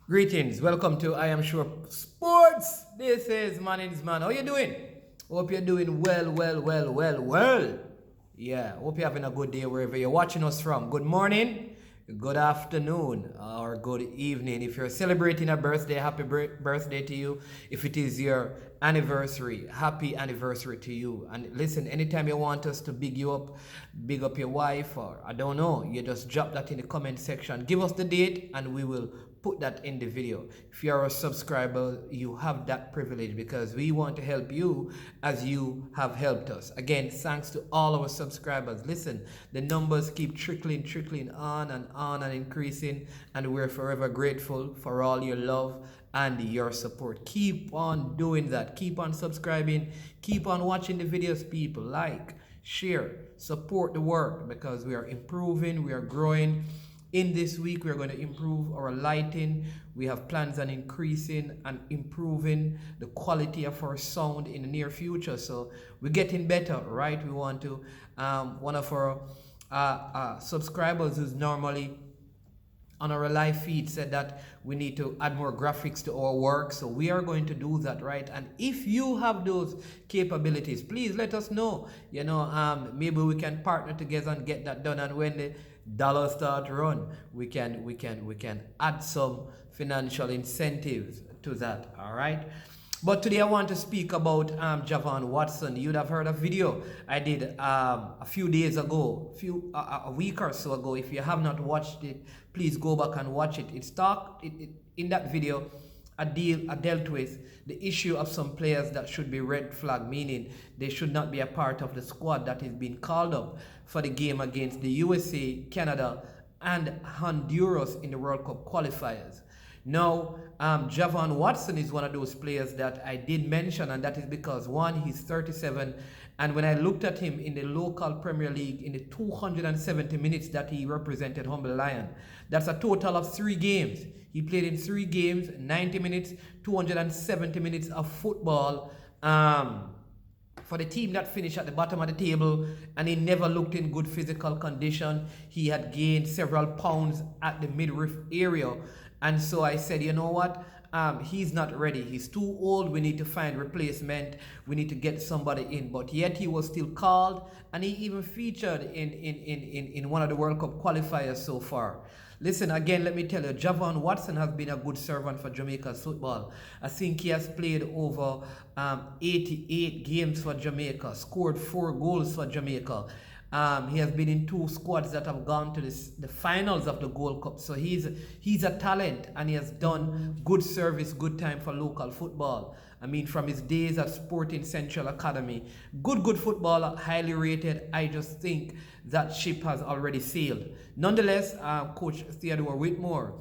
Greetings, welcome to I Am Sure Sports. This is Man's Man. How you doing? Hope you're doing well. Yeah, hope you're having a good day wherever you're watching us from. Good morning, good afternoon, or good evening. If you're celebrating a birthday, happy birthday to you. If it is your anniversary, happy anniversary to you. And listen, anytime you want us to big you up, big up your wife, or I don't know, you just drop that in the comment section. Give us the date and we will put that in the video. If you are a subscriber, you have that privilege because we want to help you as you have helped us. Again, thanks to all our subscribers. Listen, the numbers keep trickling on and increasing, and we're forever grateful for all your love and your support. Keep on doing that. Keep on subscribing. Keep on watching the videos, people. Like, share, support the work because we are improving, we are growing. In this week, we're going to improve our lighting. We have plans on increasing and improving the quality of our sound in the near future. So we're getting better, right? We want to, one of our subscribers who's normally on our live feed said that we need to add more graphics to our work, so we are going to do that, right? And if you have those capabilities, please let us know. Maybe we can partner together and get that done, and when the dollars start run, we can add some financial incentives to that. All right. But today I want to speak about Javan Watson. You'd have heard a video I did a few days ago, a week or so ago. If you have not watched it, please go back and watch it. In that video, I dealt with the issue of some players that should be red flag, meaning they should not be a part of the squad that is being called up for the game against the USA, Canada, and Honduras in the World Cup qualifiers. Now, Javan Watson is one of those players that I did mention, and that is because, one, he's 37, and when I looked at him in the local Premier League in the 270 minutes that he represented Humble Lion, that's a total of 3 games. He played in 3 games, 90 minutes, 270 minutes of football for the team that finished at the bottom of the table, and he never looked in good physical condition. He had gained several pounds at the midriff area. And so I said, you know what? He's not ready. He's too old. We need to find replacement. We need to get somebody in. But yet he was still called, and he even featured in one of the World Cup qualifiers so far. Listen, again, let me tell you, Javan Watson has been a good servant for Jamaica's football. I think he has played over 88 games for Jamaica, scored 4 goals for Jamaica. He has been in 2 squads that have gone to the finals of the Gold Cup. So he's a talent, and he has done good service, good time for local football. I mean, from his days at Sporting Central Academy, good footballer, highly rated. I just think that ship has already sailed. Nonetheless, Coach Theodore Whitmore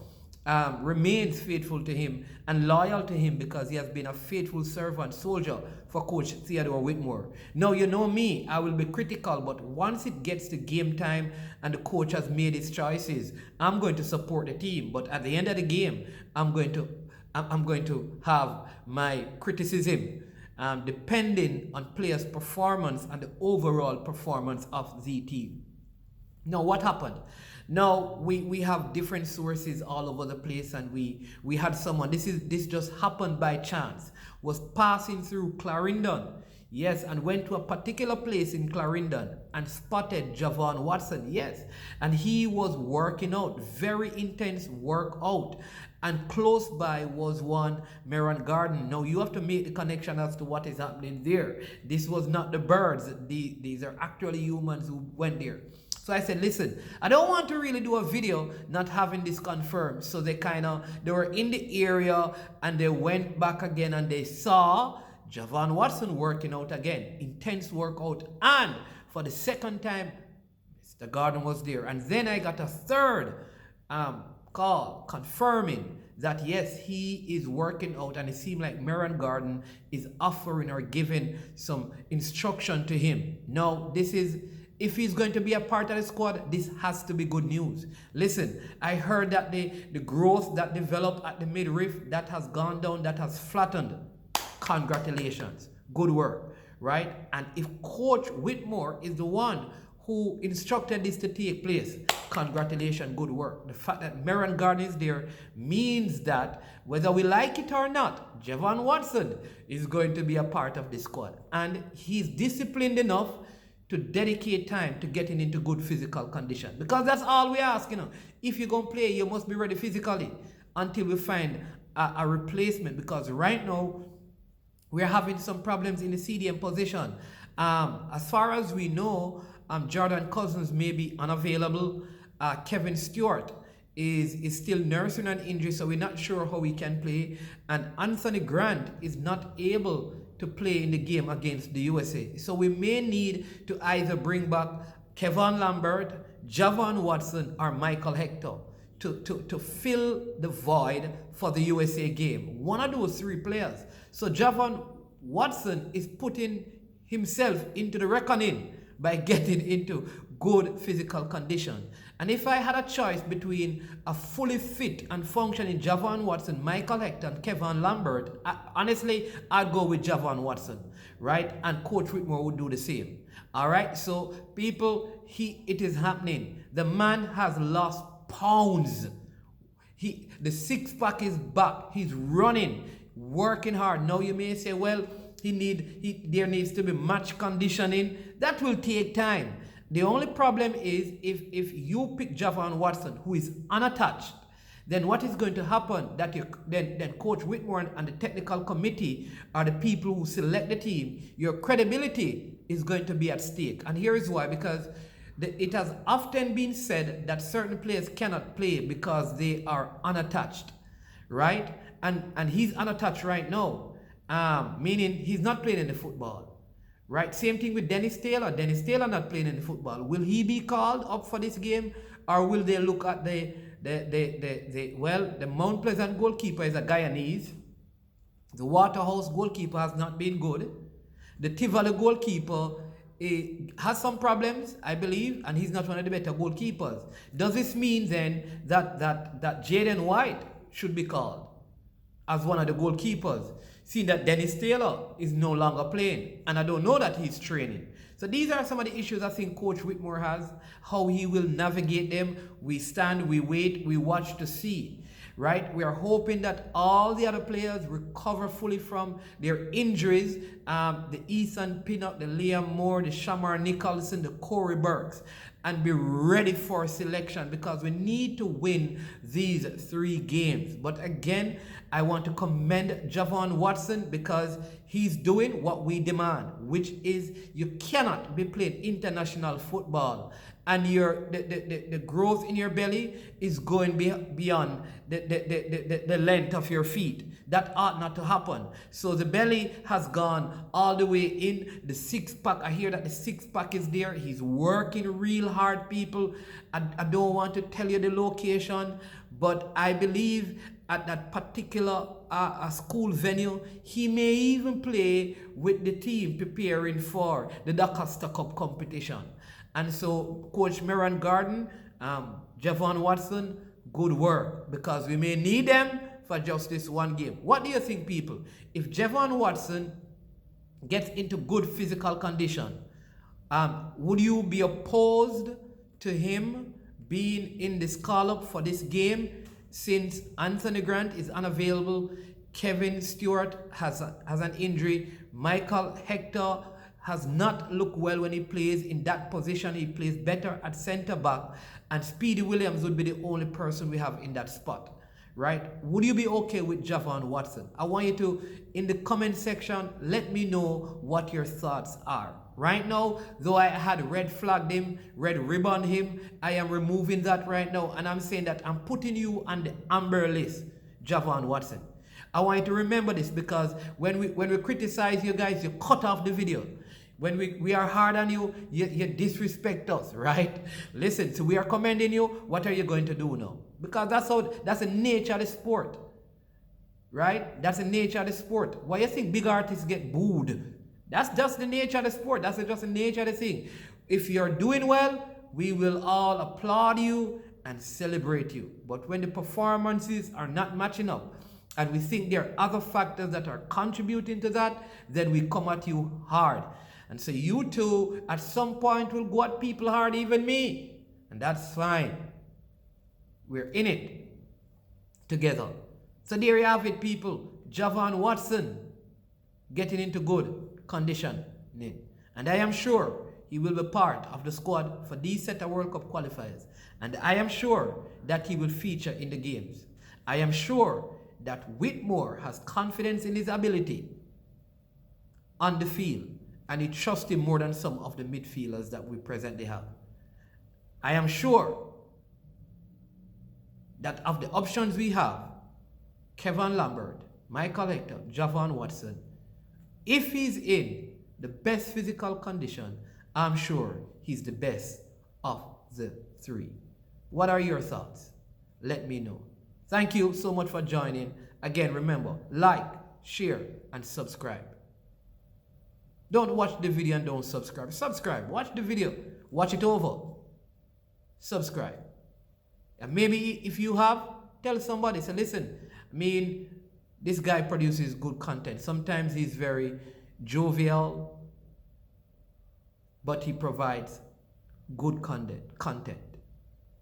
remains faithful to him and loyal to him because he has been a faithful servant soldier for Coach Theodore Whitmore. Now, you know me, I will be critical, but once it gets to game time and the coach has made his choices, I'm going to support the team. But at the end of the game, I'm going to have my criticism depending on players' performance and the overall performance of the team. Now, what happened? Now, we have different sources all over the place, and we had someone, this just happened by chance, was passing through Clarendon, yes, and went to a particular place in Clarendon and spotted Javan Watson, yes, and he was working out, very intense workout, and close by was one Merron Garden. Now, you have to make the connection as to what is happening there. This was not the birds. These are actually humans who went there. So I said, listen, I don't want to really do a video not having this confirmed. So they were in the area, and they went back again, and they saw Javan Watson working out again. Intense workout. And for the second time, Mr. Garden was there. And then I got a third call confirming that yes, he is working out, and it seemed like Merron Garden is offering or giving some instruction to him. Now, if he's going to be a part of the squad, this has to be good news. Listen, I heard that the growth that developed at the midriff, that has gone down, that has flattened. Congratulations. Good work, right? And if Coach Whitmore is the one who instructed this to take place, congratulations, good work. The fact that Meron Garden is there means that whether we like it or not, Javan Watson is going to be a part of the squad. And he's disciplined enough to dedicate time to getting into good physical condition. Because that's all we ask, If you're going to play, you must be ready physically until we find a replacement. Because right now, we're having some problems in the CDM position. As far as we know, Jordan Cousins may be unavailable. Kevin Stewart is still nursing an injury, so we're not sure how he can play. And Anthony Grant is not able to play in the game against the USA. So we may need to either bring back Kevin Lambert, Javan Watson, or Michael Hector to fill the void for the USA game. One of those three players. So Javan Watson is putting himself into the reckoning by getting into good physical condition. And if I had a choice between a fully fit and functioning Javan Watson, Michael Hector, and Kevin Lambert, honestly, I'd go with Javan Watson, right? And Coach Whitmore would do the same. All right, so people, it is happening. The man has lost pounds. The six-pack is back. He's running, working hard. Now you may say, well, there needs to be match conditioning. That will take time. The only problem is if you pick Javan Watson, who is unattached, then what is going to happen? Then Coach Whitmore and the technical committee are the people who select the team. Your credibility is going to be at stake. And here is why, because it has often been said that certain players cannot play because they are unattached, right? And he's unattached right now, meaning he's not playing in the football. Right, same thing with Dennis Taylor. Dennis Taylor not playing in the football. Will he be called up for this game, or will they look at the Mount Pleasant goalkeeper is a Guyanese. The Waterhouse goalkeeper has not been good. The Tivoli goalkeeper has some problems, I believe, and he's not one of the better goalkeepers. Does this mean then that Jaden White should be called as one of the goalkeepers? Seeing that Dennis Taylor is no longer playing, and I don't know that he's training. So these are some of the issues I think Coach Whitmore has, how he will navigate them. We stand, we wait, we watch to see, right? We are hoping that all the other players recover fully from their injuries, the Ethan Pinnock, the Liam Moore, the Shamar Nicholson, the Corey Burks, and be ready for selection, because we need to win these 3 games. But again, I want to commend Javan Watson, because he's doing what we demand, which is you cannot be playing international football and the growth in your belly is going beyond the length of your feet. That ought not to happen. So the belly has gone all the way in. The six-pack, I hear that the six-pack is there. He's working real hard, people. I don't want to tell you the location, but I believe at that particular school venue, he may even play with the team preparing for the Dacosta Cup competition. And so Coach Meron Garden, Javan Watson, good work, because we may need them for just this one game. What do you think, people? If Javan Watson gets into good physical condition, would you be opposed to him being in this call-up for this game, since Anthony Grant is unavailable, Kevin Stewart has an injury, Michael Hector has not looked well when he plays in that position. He plays better at center back, and Speedy Williams would be the only person we have in that spot, right? Would you be okay with Javan Watson? I want you to, in the comment section, let me know what your thoughts are. Right now, though I had red flagged him, red ribbon him, I am removing that right now, and I'm saying that I'm putting you on the amber list, Javan Watson. I want you to remember this, because when we criticize you guys, you cut off the video. When we are hard on you, you disrespect us, right? Listen, so we are commending you. What are you going to do now? Because that's the nature of the sport, right? That's the nature of the sport. Why you think big artists get booed? That's just the nature of the sport. That's just the nature of the thing. If you're doing well, we will all applaud you and celebrate you. But when the performances are not matching up, and we think there are other factors that are contributing to that, then we come at you hard. And so you too, at some point, will go at people hard, even me. And that's fine. We're in it together. So there you have it, people. Javan Watson getting into good condition. And I am sure he will be part of the squad for these set of World Cup qualifiers. And I am sure that he will feature in the games. I am sure that Whitmore has confidence in his ability on the field, and he trusts him more than some of the midfielders that we presently have. I am sure that of the options we have, Kevin Lambert, Michael Hector, Javan Watson, if he's in the best physical condition, I'm sure he's the best of the three. What are your thoughts? Let me know. Thank you so much for joining. Again, remember, like, share, and subscribe. Don't watch the video and don't subscribe. Subscribe. Watch the video. Watch it over. Subscribe. And maybe if you have, tell somebody. Say, listen, this guy produces good content. Sometimes he's very jovial, but he provides good content.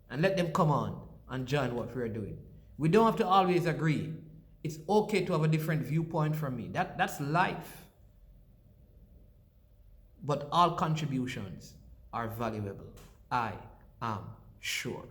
And let them come on and join what we're doing. We don't have to always agree. It's okay to have a different viewpoint from me. That's life. But all contributions are valuable. I am sure.